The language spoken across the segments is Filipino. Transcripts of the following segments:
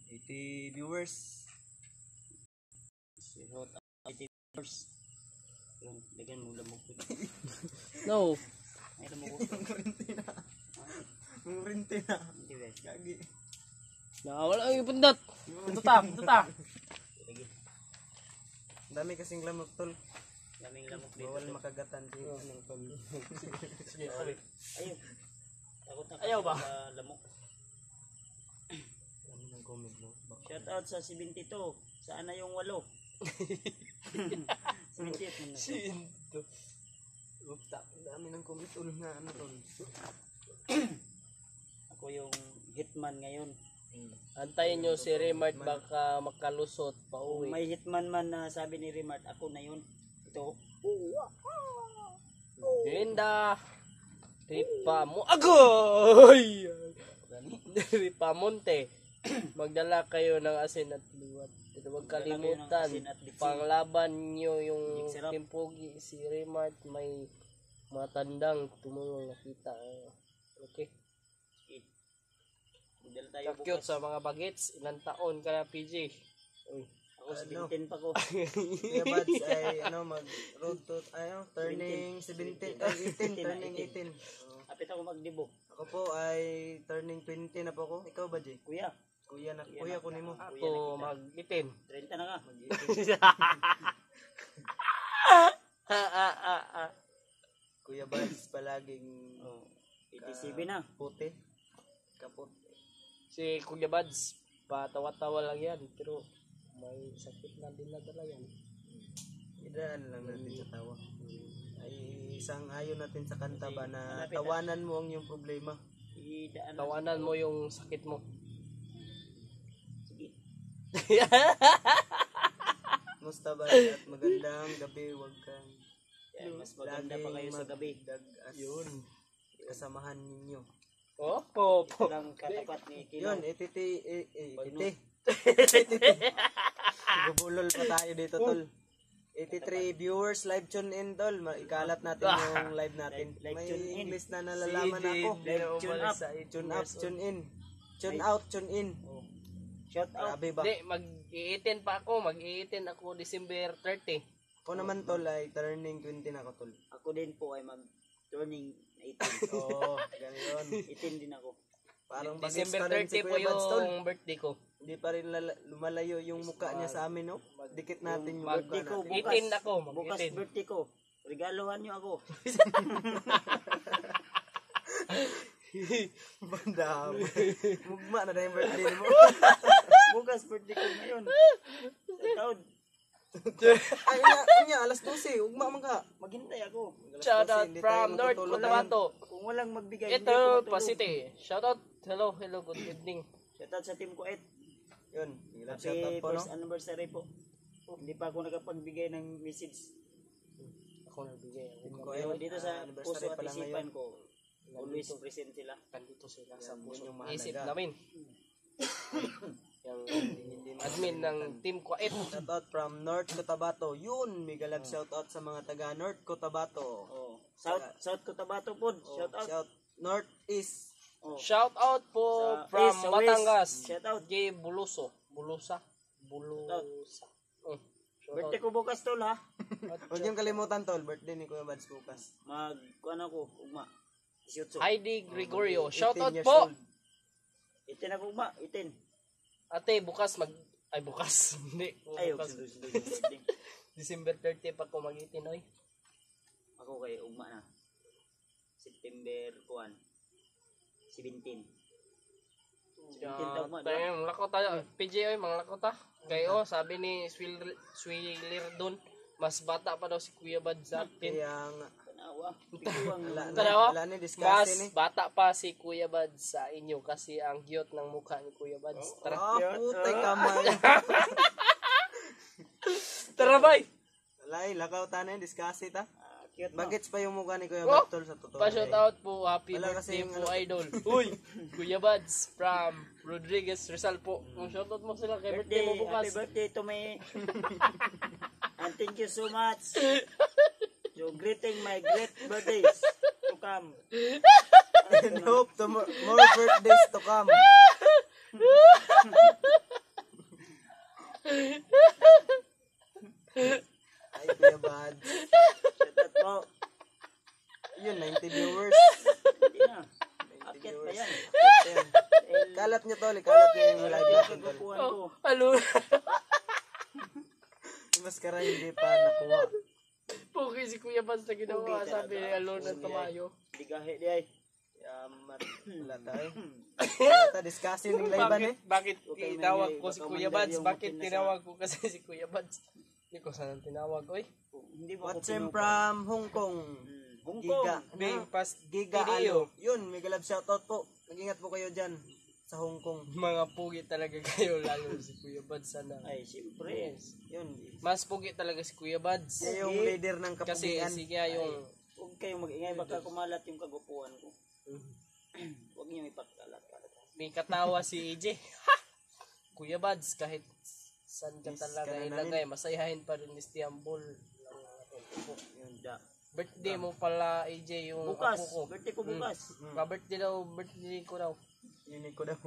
80 viewers. Shout out 80 viewers. Yun, lagyan mo lamok ko. No. Ay, lamok ko. Murinte na. Hindi ba? Gagi. Wala ang ipundot. Tuta. Lagi. Dami kasing lamok tol. Daming lamok dito. Bawal makagatan si ng tol. Sige, okay. Ayun. Takot na Ayaw ba? sa lamok. Dami ng comment mo. Shout out sa 72. Saan na yung 8? 78 mo na. Sinto. Upta. Dami ng comment tol na ano tol. Ako yung hitman ngayon. Antayin nyo si Remart baka makalusot pa Kung uwi. may hitman man na sabi ni Remart, ako na yun. Ito. Linda. Ripa mo. Agoy! Ripa Monte. Magdala kayo ng asin at liwat. Ito huwag Magdala kayo ng kalimutan. asin at litsi. Panglaban nyo yung Mixer up. timpogi. Si Remart may mga tandang tumulong nakita. Okay. Magdala tayo Cute bukas. sa mga bagets. Ilang taon ka na, PJ? Uy. Ako 17 pa ko. Kuya Bads ay mag road to turning 17 18 turning 18. Apit ako magdibo. Ako po ay turning 20 na po ako. Ikaw ba, Jay? Kuya, Kuya kunin mo. Ako mag-itin. 30 na ka. Kuya Bads palaging Oh, 87 na. puti. Kapot. Si Kuya Bads, patawa-tawa lang yan. Pero may sakit na din na dala yan. Idaan lang natin sa tawa. Ay isang ayon natin sa kanta ba na Malapit na. tawanan mo ang iyong problema. Idaan na. Tawanan mo yung sakit mo. Sige. Musta ba at magandang gabi, wag kang Yan, mas maganda pa kayo sa gabi. magdagas. Yun. Kasamahan ninyo. Opo, Ito lang katapat ni Kilo. Yun, ititi. Gubulol pa tayo dito, tol. 83 viewers, live tune in, tol. Ikalat natin yung live natin. Live May tune in. English na nalalaman ako. Live tune up. Tune up, tune in. Tune out, tune in. Oh. Shout out. Grabe ba? Hindi, mag-i-18 pa ako. Mag-i-18 ako December 30. Ako naman, tol, ay turning 20 na ako, tol. Ako din po ay mag-turning 18. Oo, gano'n. 18 din ako. Parang bagets December pa rin si 30 po Kuya Bads, tol. yung birthday ko. Hindi pa rin lumalayo yung mukha niya sa amin, no? Dikit natin yung Birthday mukha ko natin. bukas. 18 ako, Bukas mag-18. birthday ko. Regalohan nyo ako. Banda. Mugma na yung birthday mo. Bukas birthday ko ngayon. Sa taon. Ay, inya, alas 12. Ugma man ka. Maghintay ako. Shout out Hindi from tayo North matutulog Cotabato. Kung walang magbigay, hindi Ito, ako matulog. Pasite. Shout out. Hello, good evening. Shout out sa team ko 8. Yun. Shout out Happy po, no? first anniversary po. Hindi pa ako nakapagbigay ng message. Ako nagbigay. Ko, Pero ayun, dito sa anniversary puso at pa lang isipan ngayon. ko, always present sila. Nandito sila sa Yan, puso. yun yung mahalaga. Isip namin. Yung admin ng Team Kwait. Shout out from North Cotabato. Yun, mega love shout out sa mga taga North Cotabato. Oh. South Cotabato po. Shout out. North East. Oh. Shout out po Sa from East, sa Batangas. West. Shout out. J. Buluso. Bulusa. Shout Birthday ko bukas tol ha. Huwag niyong kalimutan, tol. Birthday ni Kuya Bads bukas. Kuan ako, ugma. 18. Heidi Gregorio. Shout 18 out years po. old. 18 ako ugma, 18. Ate, bukas ay bukas. Hindi. Ay, Bukas. birthday. December 30 pa ko mag-18 oy. Ako kay ugma na. September 1. 17. 17 daw ugma. diba? Tayong lakot tayo. PJ oy, mga lakot ta. Kayo, sabi ni Swilir doon, mas bata pa daw si Kuya Bad sa atin. Kaya nga. Tanawa. Pikuwang. Tanawa? Wala ni Mas discuss ni. bata pa si Kuya Bad sa inyo kasi ang cute ng mukha ni Kuya Bad. Tara. Putay kamay. Tara bay! Walay, lakaw ta na yung discuss ta. Cute no? Bagets pa yung mukha ni Kuya Oh, Bads, tol, sa totoo. Pa-shout out po. Happy Wala birthday kasing po, idol. Uy! Kuya Bads from Rodriguez Rizal po. Shout out mo sila kay birthday mo Happy bukas. birthday to me. And thank you so much. So greeting my great birthdays to come. And hope to more birthdays to come. Ikalat nyo tol, ikalat nyo yung live natin tol. Kagapuan ko. Ano? Yung maskara hindi pa nakuha. Pugi si Kuya Bans na ginawa. Pugi Sabi ni talaga. Alon na tumayo. Ligahe di ay. Wala tayo. Wala tayo discussing ng live eh. Bakit Okay, tinawag may- ko si baka Kuya mandar Bans? yung Bakit makin na tinawag ko kasi si Kuya Bans? Hindi ko sana tinawag. Oy, Hindi mo ako Watching pinupa. from Hong Kong. Hong Giga. Kong. Bing, pas Giga Video. Alo. Yun, may galab shoutout po. Mag-ingat po kayo dyan sa Hong Kong. Mga pugi talaga kayo, lalo si Kuya Bans sana. Ay, siyempre. Yes. Yun. Mas pugi talaga si Kuya Bans. Siya yung leader ng Kasi kapugian. sige yung... Huwag kayong mag-ingay, baka kumalat yung kagupuan ko. Huwag niyo ipagkalat-kalat. May katawa si AJ. Ha! Kuya Bans, kahit saan ka Yes, talaga ka na ilagay, masayahin pa rin ni Stiambol. Yun, da. Birthday mo pala, AJ, yung Bukas, apo ko. birthday ko bukas. Ka-birthday daw, birthday ko daw. Yun ko daw.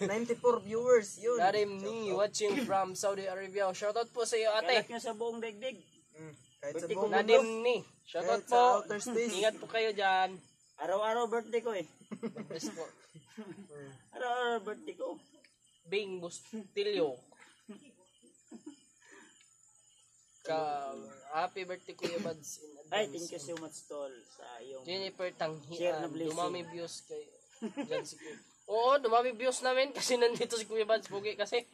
94 viewers. Yun. Darim ni watching from Saudi Arabia. Shoutout po sa iyo, Kalat ate. nyo sa buong daigdig. Kahit sa Birthday buong ko mundo. Nadim ni. Shoutout Kahit sa po. outer space. Ingat po kayo dyan. Araw-araw birthday ko eh. Yes po. Araw-araw birthday ko. Bing Bustilyo. Happy birthday Kuya Buds in advance. Ay, thank you so much, Tol, sa iyong... Jennifer Share na Tanghian. blessing. Dumami views kay dyan si Kuya. Oo, dumami views namin kasi nandito si Kuya Buds. Pugi kasi.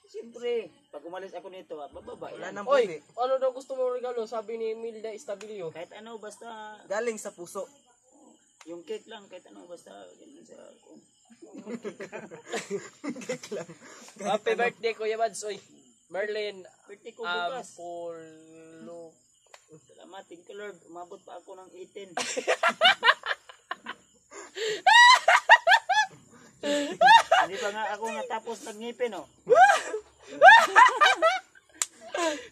Siyempre, pag umalis ako nito, bababa Wala yan. nang Oy, pugi. ano daw gusto mo regalo? Sabi ni Milda Estabilio. Kahit ano, basta Galing sa puso. yung cake lang, kahit ano, basta ganun sa... Happy birthday Kuya Buds. Oy, Merlin Birthday ko bukas. Apollo. Salamat, thank you Lord. Umabot pa ako ng 18. Hindi pa nga ako natapos nagngipin, oh.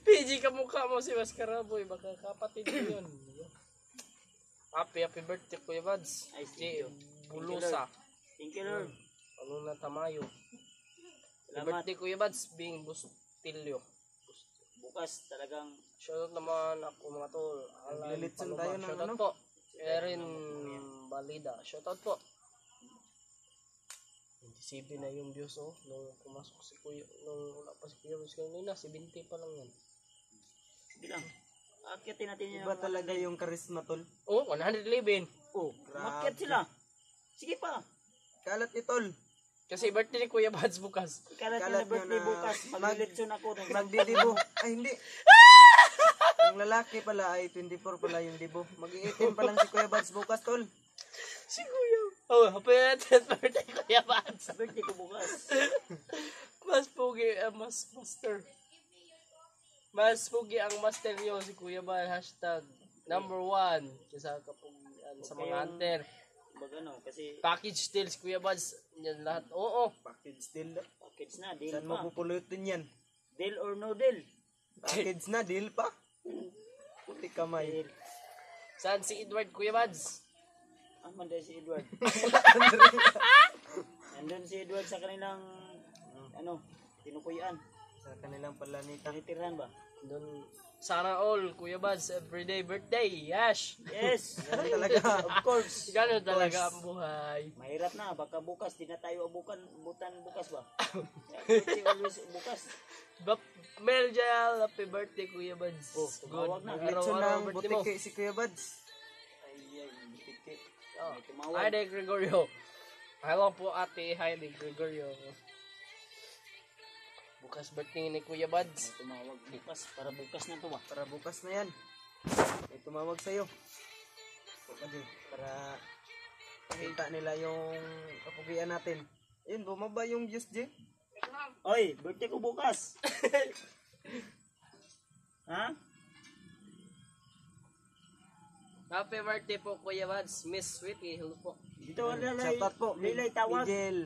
PG ka mukha mo si Mascara Boy. Baka kapatid ko yun. Happy birthday Kuya Buds. Ay, J. thank you. Bulusa. Thank you Lord. Ano na tamayo. Happy Salamat. birthday Kuya Buds. Bing Bustilyo. Bukas talagang Shoutout naman ako mga tol. Alan Maglilitson Paloma. tayo ng Shoutout ano? po. Erin Balida. Shoutout po. 27 na yung views oh. Nung pumasok si Kuya. Nung wala pa si Kuya Buds kanina. 70 pa lang yan. sige lang. Akyatin natin yung... Iba talaga yung charisma tol. Oh, 111. Oh, Grabe. makyat sila. Sige pa. Kalat ni tol. Kasi birthday ni Kuya Buds bukas. Ikalat Kalat na birthday nyo na- bukas. Maglilitson ako. Magdidibo. Ay hindi. Ang lalaki pala ay 24 pala yung dibo. Mag-18 pa lang si Kuya Buds bukas tol. Si Kuya. Oh, happy birthday Kuya Buds. Birthday ko bukas. Mas pugi ang mas master. Mas pugi ang master nyo si Kuya Bal. Hashtag #1. Sa kapugian sa mga hunter. Bag ano, kasi Package deal si Kuya Buds. Yan lahat. Oo. Package deal. package na, deal Saan mo pa. pupulutin yan? Deal or no deal? Package na, deal pa. Puti kamay. Saan si Edward Kuya Buds? Ah, manday si Edward. Nandun si Edward sa kanilang, ano, tinukuyan. Sa kanilang palanita. Tinitirhan ba? Doon. Sana all Kuya Buds everyday birthday. Yash. Yes! Yan talaga. Of course. Gano'n talaga ang buhay. Mahirap na, baka bukas, di na tayo abutan bukas ba? Birthday always bukas. Meljel, happy birthday Kuya Buds. Oh, tumawag na. Maglitso Araw-araw ng birthday mo. butike si Kuya Buds. Ay, bitike. Oh. May tumawag. Hi, De Gregorio. Hello po ate. Hi, De Gregorio. Bukas birthday ni Kuya Buds. May tumawag bukas, para bukas na to ba? Para bukas na yan. May tumawag sa'yo. Para makita nila yung kapugian natin. Ayun, bumaba yung views, Jay. Oy, birthday ko bukas. Ha? Happy birthday po Kuya Buds. Miss Sweetie. Hello po. Dito wala Shoutout po. Lilay tawag. Miguel.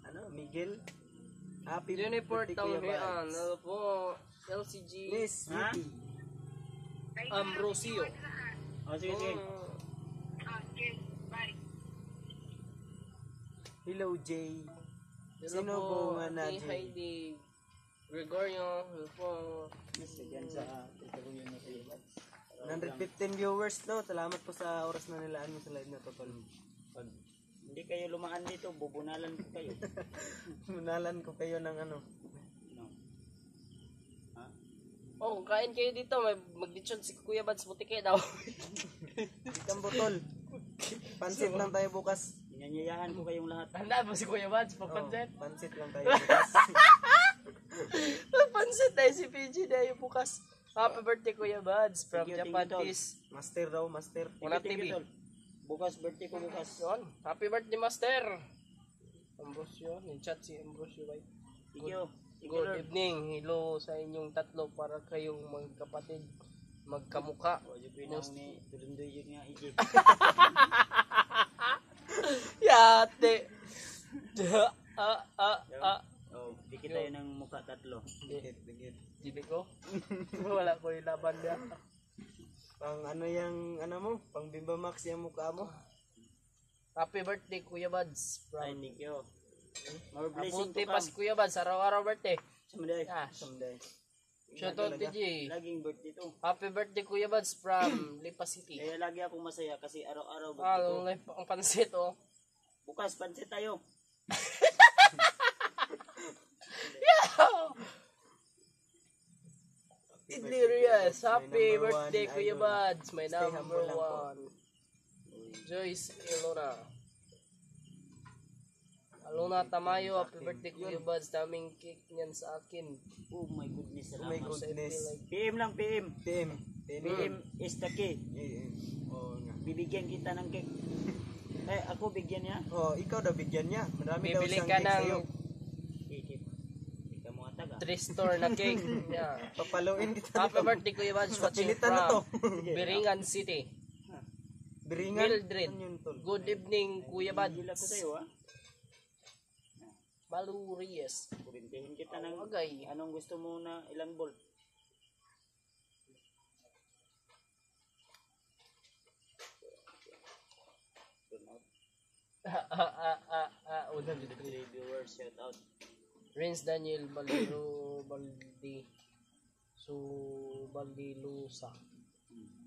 Ano? Miguel? Happy Juniper birthday, Kuya Tanghian. Buds. Hello po. LCG. Miss Ha? Sweetie. Ambrosio. Oh, sige, sige. Hello, Jay. Hello Sino po. po nga na, Ate Jay? Heidi Gregorio. Hello po. Yes, dyan sa tutorial mo kayo. 115 viewers, no? Salamat po sa oras na nilaan mo sa live na to, tol. Pag hindi kayo lumaan dito, bubunalan ko kayo. Personalan ko kayo ng ano. No. Ha? Oh, kain kayo dito. May mag-lechon si Kuya Bads. Buti kayo daw. Ikang botol. Pansit lang tayo bukas. Inanyayahan ko kayong lahat. Handa ba si Kuya Bads? Oh, Papansit? pansit lang tayo bukas. Papansit tayo si PG na yung bukas. Happy birthday Kuya Bads from Thank you, Japan tol. Kiss. Master daw, master. Wala Thank you, TV. tol. Bukas, birthday ko bukas. Yun. Happy birthday Master. Ambrosio. Nin-chat si Ambrosio. Right? Thank you. Thank you, Good Lord. evening. Hello sa inyong tatlo para kayong magkapatid. Magkamuka. O, yung pinang ni Tulundoy yun nga, Iji. Yate. Oh, dikit tayo ng mukha tatlo. Dikit, dikit. Jibi ko. Wala ko yung laban niya. Pang ano yung, ano mo? Pang Bimba Max yung mukha mo. Happy birthday Kuya Bads. Ay, From thank you. More blessing Mabuti to pa come. si Kuya Bads. Araw-araw birthday. Someday. Ah, Someday. shout out TJ. Laging birthday to. Happy birthday Kuya Bads from Lipa City. Kaya lagi akong masaya kasi araw-araw Ah, birthday ko. life ang pansit oh. Bukas, pansit tayo. Idlirias, happy number birthday one Kuya idol. Bads. My Stay number humble lang po. one. Joyce Ilona. Alona Tamayo, happy birthday Kuya Bads. Daming cake niyan sa akin. Oh my goodness, Oh my salamat. goodness. PM lang, PM. PM. PM is the key. Oo nga. Bibigyan kita ng cake. Eh, ako bigyan niya. Oh, ikaw daw bigyan niya. Marami daw Bibili siyang ka cake sa'yo. ng Kikip. Ika mo atag ah. 3 store na cake. Yeah. Papaluin kita. Happy birthday Kuya Bads. Watching Pilitan na to. from Biringan City. Biringan. Mildred. Ano yun, tol? Good evening Kuya Bads. Gila ko sa'yo ah. Balurias. Kurintihin kita ng Agay. anong gusto mo na ilang bolt. Unang Three viewers, shout out. Renz Daniel Baliro Baldi So Baldilusa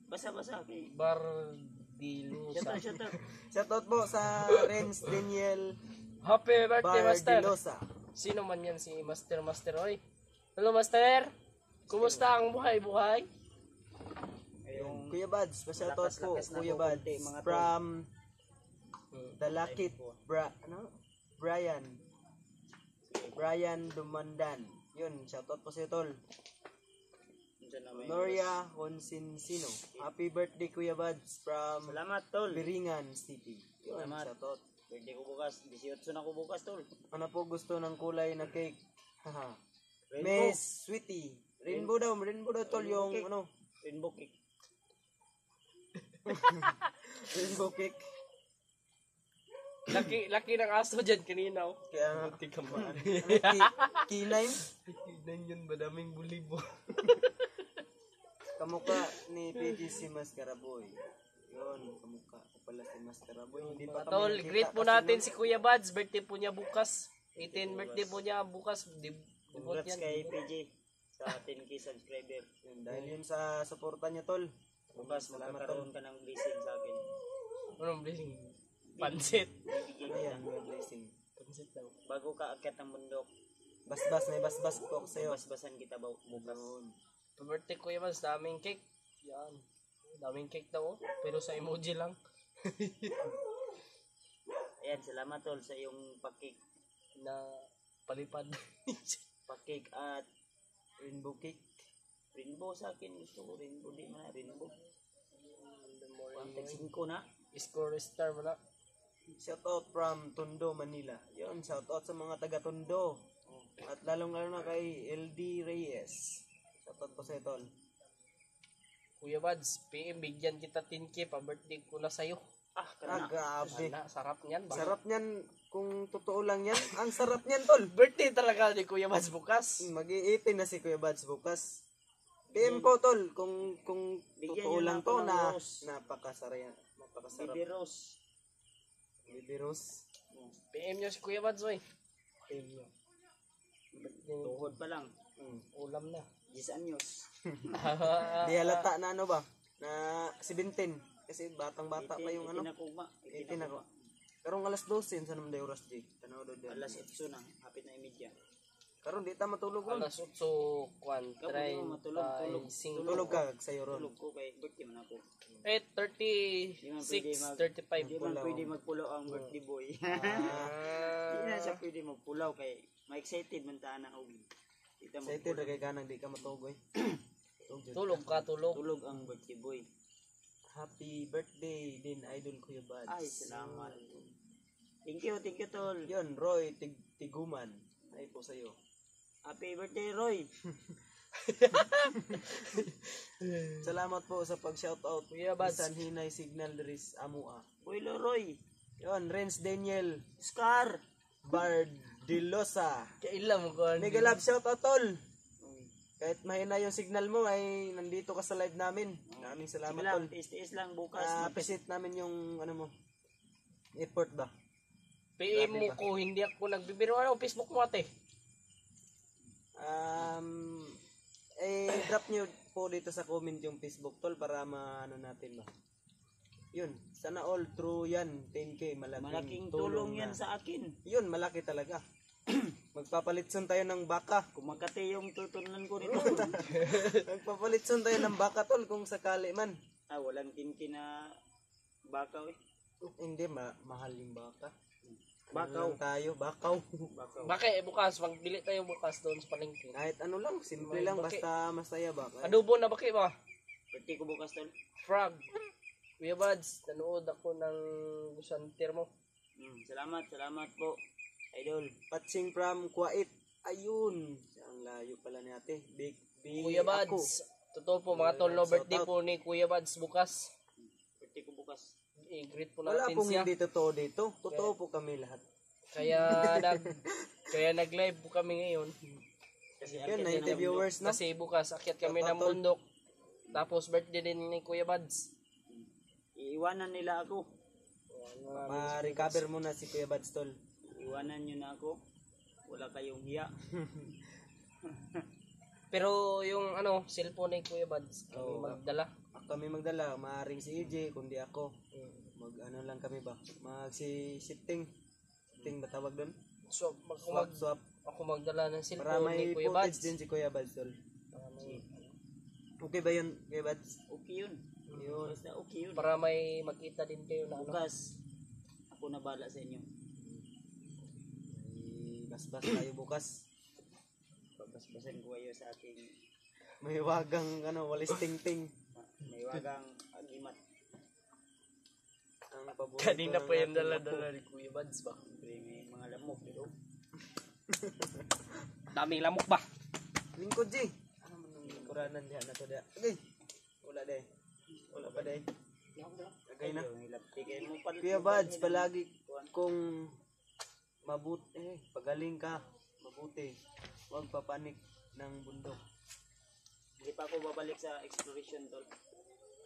Basa-basa kay. Shout Bardilusa. out, shout out. Shoutout po sa Renz Daniel Happy birthday Master. Bardilosa. Sino man yan si Master Oy? Hello Master. Kumusta ang buhay? Yung Kuya Bads, pa-shoutout po. lakas-lakas na Kuya po, Bads. konti, mga tol. From The Lucky Brian Dumandan. Yun, shoutout po sa'yo, tol. Diyan na may- Noria Honsinsino. Happy birthday, Kuya Bads. From Salamat tol. Biringan City. Yun, Salamat. shoutout. Birthday ko bukas. 18 na ko bukas tol. Ano po gusto ng kulay na cake? Haha. Rainbow. Miss Sweetie. Rainbow daw, tol, Rainbow yung cake. ano, Rainbow cake. rainbow cake. Laki ng aso dyan kanina oh. Kaya nga, Tikamaan. K9, Tignan yun, madaming bulibo. kamukha ni PG si Mascaraboy. Yun, kamukha ko pala si Mascaraboy. Hindi pa Mga tol, nakita greet po kasi natin nung- si Kuya Bads. Birthday po niya bukas. 18 birthday po niya bukas. Dibot Congrats yan. kay PJ sa 10k subscriber. Yun, dahil yun sa suporta niya, tol. Bukas Salamat, tol. magkakaroon ka ng blessing sa akin. Anong blessing? Pansit. Bibigyan Ayan, kita. may blessing. Pansit daw. Bago ka akyat ng bundok, Basbas, may basbas po ako sa'yo. basbasan kita bukas. Yun. Birthday Kuya Bads, daming cake. Yan. Daming cake daw oh. Pero sa emoji lang. Ayan, salamat tol sa iyong pakik. Na palipad. Pakik at Rainbow cake. rainbow sa akin. Gusto ko rainbow. Di man na rainbow. 1.5 na. Score star mo na. Shoutout from Tondo, Manila. Yun, shoutout sa mga taga Tondo. At lalong-lalo na kay LD Reyes. Shoutout po sa'yo, tol. Kuya Bads, PM, bigyan kita 10k pa birthday ko na sa'yo. Ah, Ah, kana. grabe. Sana, sarap niyan. Ba? Sarap niyan, kung totoo lang yan. Ang sarap niyan, tol. Birthday talaga ni Kuya Bads bukas. Mag-iipin na si Kuya Bads bukas. PM po, tol, kung Bigyan totoo niyo lang na ako to ng na rose. napakasarap. Baby Rose. Baby Rose. PM nyo si Kuya Bads, oy. PM nyo. Tuhod pa lang. Ulam na. 10 anyos. Di halata na ano ba? Na 17. Kasi batang-bata pa yung ano. 18 ako. 18 ako. Karong alas 12 sa naman day oras di. Tanaw do di. Alas 8 na, hapit na imedya. Karon di ta matulog ron. Alas 8, kwan, Ikaw, hindi mo matulog, tulog. 35. Tulog ka sayo ron. Tulog ko kay birthday man ako. 8:36, 35. Hindi man pwede magpulaw ang birthday boy. Hindi na siya pwede magpulaw kay ma-excited man ta na og. Kita mo Excited ra kay kanang di ka matugoy. Tulog ka, tulog. tulog ang birthday boy. Happy birthday din Idol Kuya Bads. Ay, salamat. Thank you tol. Yun, Roy Tiguman. Ay po sa'yo. Happy birthday Roy. Salamat po sa pag-shoutout. Kuya Bads. Bisan hinay signal deris amua. Boylo Roy. Yun, Renz Daniel Scar. Bardilosa. Kailan mo ko. Mega love shoutout tol. Kahit mahina yung signal mo ay nandito ka sa live namin. Maraming Sige salamat lang, tol. tiis lang bukas. Appreciate namin yung ano mo. Effort ba? PM mo ko, hindi ako nagbibiro. Ano, Facebook mo ate? Drop nyo po dito sa comment yung Facebook tol para maano natin ba. Yun, sana all true yan. 10k, Malaking tulong yan na. sa akin. Yun, malaki talaga. Magpapalitson tayo ng baka. Kumakati yung tutunan ko nito. Magpapalitson tayo ng baka tol kung sakali man. Walang kinki na bakaw eh. Hindi, mahal yung baka. Bakaw. Ano lang tayo, bakaw. Bakaw. Bakit bukas, magbili tayo bukas doon sa palengke. Kahit ano lang, simple lang, basta masaya ba? Adobo na bakit ba? Birthday ko bukas tol. Frog. Kuya Bads, nanood ako ng Busantir mo. Salamat po. Idol. Patching from Kuwait. Ayun. Ang layo pala ni ate. Big Kuya Bads. Totoo po mga tol, no birthday po ni Kuya Bads bukas. Birthday ko bukas. I-greet po Wala natin pong siya. hindi totoo dito. Totoo po kami lahat. Kaya nag-live po kami ngayon. Kasi Yun, akyat 90 na viewers na. Kasi bukas akyat kami ng Totoo. bundok. Tapos birthday din ni Kuya Bads. Iiwanan nila ako. Ma-recover muna si Kuya Bads tol. Iwanan nyo na ako. Wala kayong hiya. Pero yung cellphone ni Kuya Bads, kami Oo. magdala. Kami magdala. Maaring si EJ, kundi ako. Mag-ano lang kami ba? Mag-sitting. Sitting ba tawag doon? So, Swap. ako magdala ng Para cellphone ni may Kuya footage Bads. din si Kuya Bads tol. Okay ba yun, Kuya Bads? Okay yun. Yun. Basta okay yun. Para may makita din kayo na Bukas. Ako na bala sa inyo. Basbas tayo bukas. Babas-basan ko kayo sa aking May wagang walis ting-ting. may wagang agimat. Ang paborito Kanina ng pa yung ating dala-dala ni Kuya Bads ba? May mga lamok dito. Daming lamok ba? Lingkod, G. Ano man ang lingkuranan diha na to diha? Okay. Wala day. Wala pa day. Agay na. Tigay mo pa. Kuya Bads, palagi kung mabuti, pagaling ka, mabuti. Huwag papanik ng bundok. Hindi pa ako babalik sa exploration tol.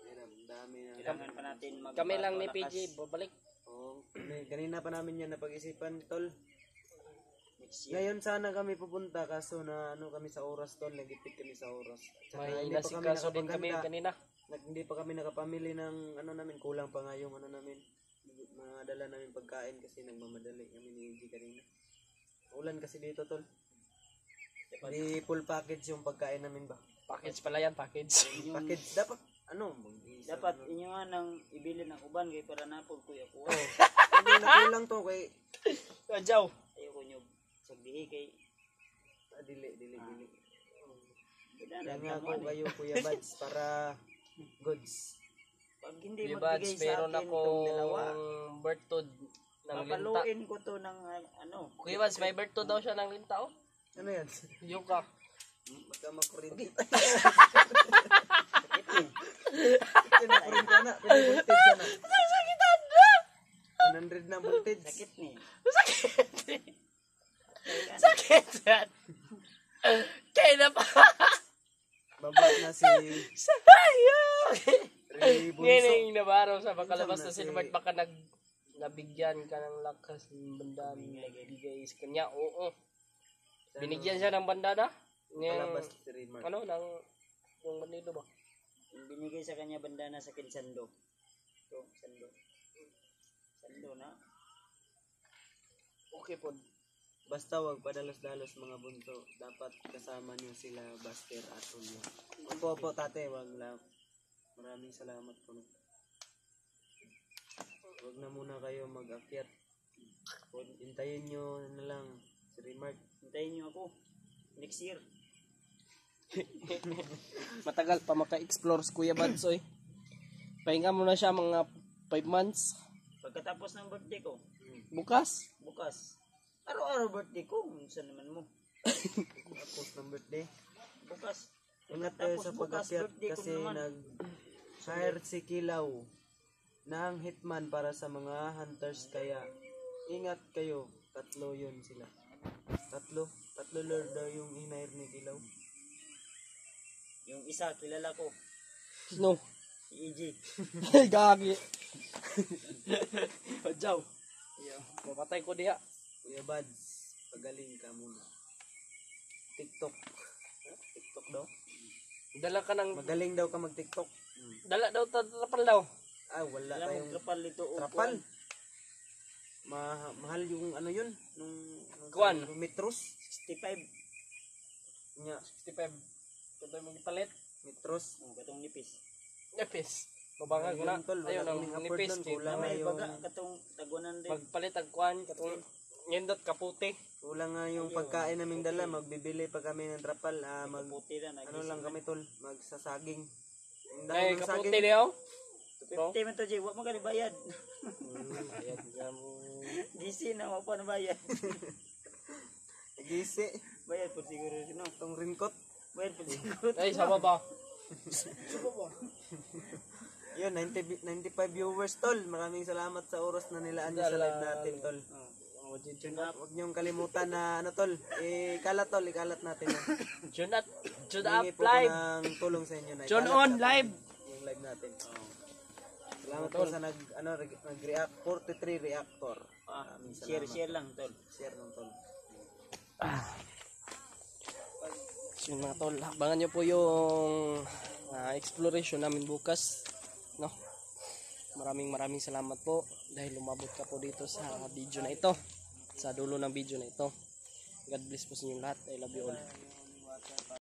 Hirap, dami na. Kailangan pa natin Kami lang ni magpapalakas. PJ, babalik. Oo, kanina pa namin yan napag-isipan, tol. Next year. Ngayon sana kami pupunta kaso na kami sa oras, tol. Nagipit kami sa oras. Tsaka May hindi pa kami nasikaso din kami nakapaganda. kanina. Hindi pa kami nakapamili ng namin, kulang pa nga yung namin, mga dala namin pagkain kasi nagmamadali kami ni EJ kanina. Ulan kasi dito tol. Di full package yung pagkain namin ba? Package pala yan, package. Package dapat Dapat inyo nga nang ibili ng uban kay para napod kuya ko. Hindi na kulang to kay Adjaw. Ayoko nyo sagdihi kay dili. Kailangan Kaya nga ka mo, ako ano, kayo Kuya Bads para goods. pag hindi Kuya magbigay Bads, sa meron akin itong dalawa, akong birthday ng linta. papaluin ko to ng ano. Kuya Bads, may birthday daw siya ng linta, oh. Ano yan? Yuka. Baka makurinti. Sakit eh. Kinakurinti na. Pinavoltage na. Sakitan na! 100 na voltage. Sakit ni. Sakit! Sakit yan! Kaya na pa! Baba na si Sayang! Ray Bunso. Ngayon nabaraw sa makalabas na Minsan na Silbert, baka nabigyan ka ng lakas ng banda nagbigay sa kanya. Oo. Binigyan siya ng bandana. Palabas Ng, si Raymar. yung bandido ba? Yung binigay sa kanya bandana sa akin sando. Ito, sando. Sando na. Okay po. Basta wag padalos-dalos mga bunso. Dapat kasama niyo sila Buster at Julio. Opo, tate, wag lang. Maraming salamat po. Wag na muna kayo mag-akyat. Hintayin niyo na lang si Remark. Hintayin niyo ako. Next year. Matagal pa maka-explore si Kuya Badsoy. Pahinga mo na siya mga 5 months. Pagkatapos ng birthday ko, Bukas. araw-araw birthday ko, minsan naman mo. Tapos ng birthday. Bukas. Ingat kayo sa Bukas, pag-akyat birthday ko kasi naman. nag-hire si Kilaw ng hitman para sa mga hunters kaya ingat kayo. 3 yun sila. 3 lord daw yung hinire ni Kilaw. Yung isa, kilala ko. Sino? Si EJ. Gagi. Padyaw. Mapatay ko diha. Kuya Bads, pagaling ka muna. TikTok. TikTok daw? Dala ka ng... Magaling daw ka mag-TikTok. Dala daw, trapal daw. Ah, wala Alam mo, tayong trapal dito. trapal. Mahal yung ano yun? Nung Kuwan? yung metros. 65. Nya, 65. Kung tayo magpalit. metros. Katong nipis. Nipis. Babangag mo na. Ayun, tol, wala Ayun ang kaming afford nipis. nun, Kaya kulang na May yung baga, katong tagunan din. magpalit ang kuhan. Katong nindot kaputi. kulang nga yung pagkain naming dala, magbibili pa kami ng trapal, Puti na. ano lang kami tol, magsasaging. Ang dami Ay, ng kaputi saging. niyo. 50 man to, Jay. Huwag mo ka bayad. Ayan, dyan mo. GC na, huwag pa na bayad. Gisi, Bayad po siguro. Sino? itong ringkot. Bayad po siguro. Ay, sama ba? Yun, 95 viewers tol. Maraming salamat sa oras na nilaan nyo sa live natin tol. Huwag niyong kalimutan na ano tol, ikalat natin. John up Hingi po ko live. ng tulong sa inyo na John ikalat on natin live. yung live natin. Salamat po sa nag-react 43 reactor. Maraming salamat. Share lang, tol. Share ng tol. So yun mga tol, abangan nyo po yung exploration namin bukas. No? Maraming salamat po dahil lumabot ka po dito sa video na ito. Sa dulo ng video na ito. God bless po sa inyo lahat. I love you all.